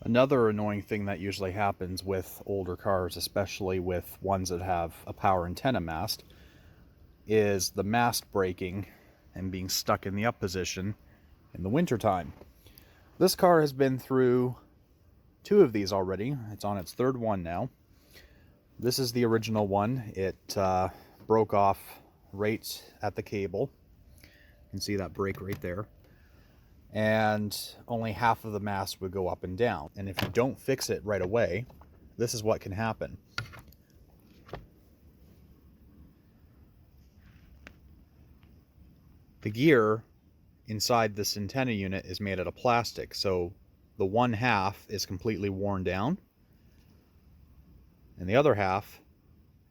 Another annoying thing that usually happens with older cars, especially with ones that have a power antenna mast, is the mast breaking and being stuck in the up position in the wintertime. This car has been through 2 of these already. It's on its 3rd one now. This is the original one. It broke off right at the cable. You can see that break right there. And only half of the mast would go up and down. And if you don't fix it right away, this is what can happen. The gear inside this antenna unit is made out of plastic, so the one half is completely worn down and the other half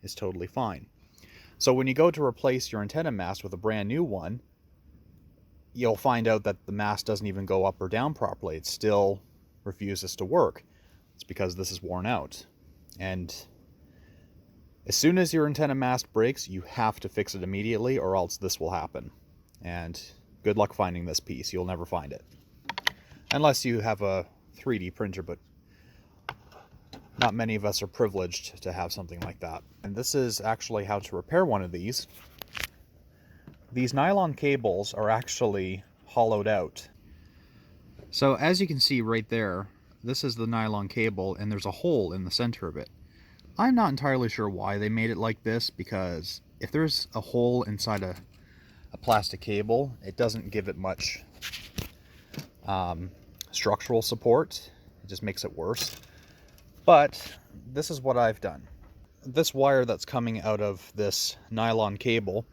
is totally fine. So when you go to replace your antenna mast with a brand new one, you'll find out that the mast doesn't even go up or down properly. It still refuses to work. It's because this is worn out. And as soon as your antenna mast breaks, you have to fix it immediately, or else this will happen. And good luck finding this piece. You'll never find it. Unless you have a 3D printer, but not many of us are privileged to have something like that. And this is actually how to repair one of these. These nylon cables are actually hollowed out. So as you can see right there, this is the nylon cable and there's a hole in the center of it. I'm not entirely sure why they made it like this, because if there's a hole inside a plastic cable, it doesn't give it much structural support. It just makes it worse. But this is what I've done. This wire that's coming out of this nylon cable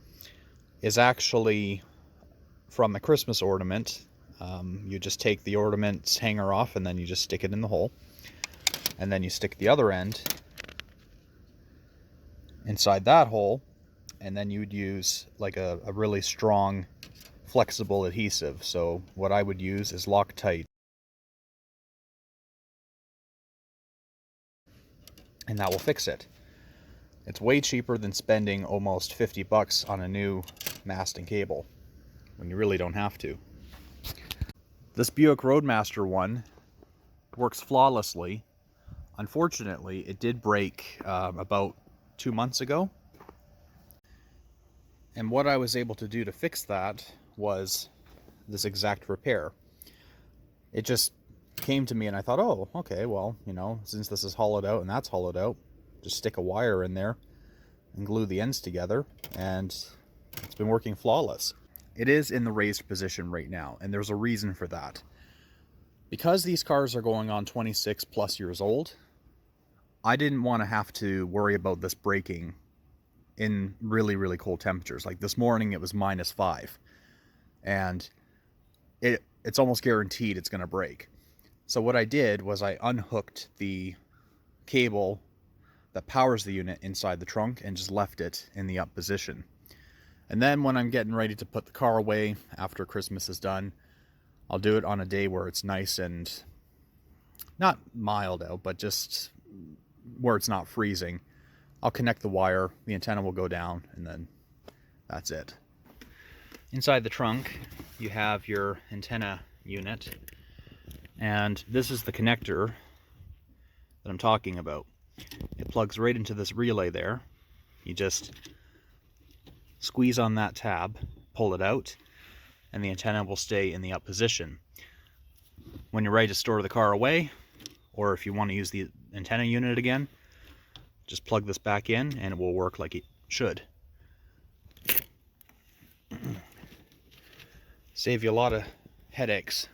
is actually from a Christmas ornament. You just take the ornament's hanger off and then you just stick it in the hole. And then you stick the other end inside that hole, and then you'd use like a really strong, flexible adhesive. So what I would use is Loctite. And that will fix it. It's way cheaper than spending almost 50 bucks on a new mast and cable, when you really don't have to. This Buick Roadmaster one works flawlessly. Unfortunately, it did break about 2 months ago. And what I was able to do to fix that was this exact repair. It just came to me and I thought, oh, okay, well, you know, since this is hollowed out and that's hollowed out, just stick a wire in there and glue the ends together, and it's been working flawless. It is in the raised position right now, and there's a reason for that. Because these cars are going on 26 plus years old, I didn't want to have to worry about this breaking in really, really cold temperatures. Like this morning it was -5, and it's almost guaranteed it's going to break. So what I did was I unhooked the cable that powers the unit inside the trunk and just left it in the up position. And then when I'm getting ready to put the car away after Christmas is done, I'll do it on a day where it's nice and not mild out, but just where it's not freezing. I'll connect the wire, the antenna will go down, and then that's it. Inside the trunk, you have your antenna unit, and this is the connector that I'm talking about. It plugs right into this relay there. You just squeeze on that tab, pull it out, and the antenna will stay in the up position. When you're ready to store the car away, or if you want to use the antenna unit again, just plug this back in and it will work like it should. Save you a lot of headaches.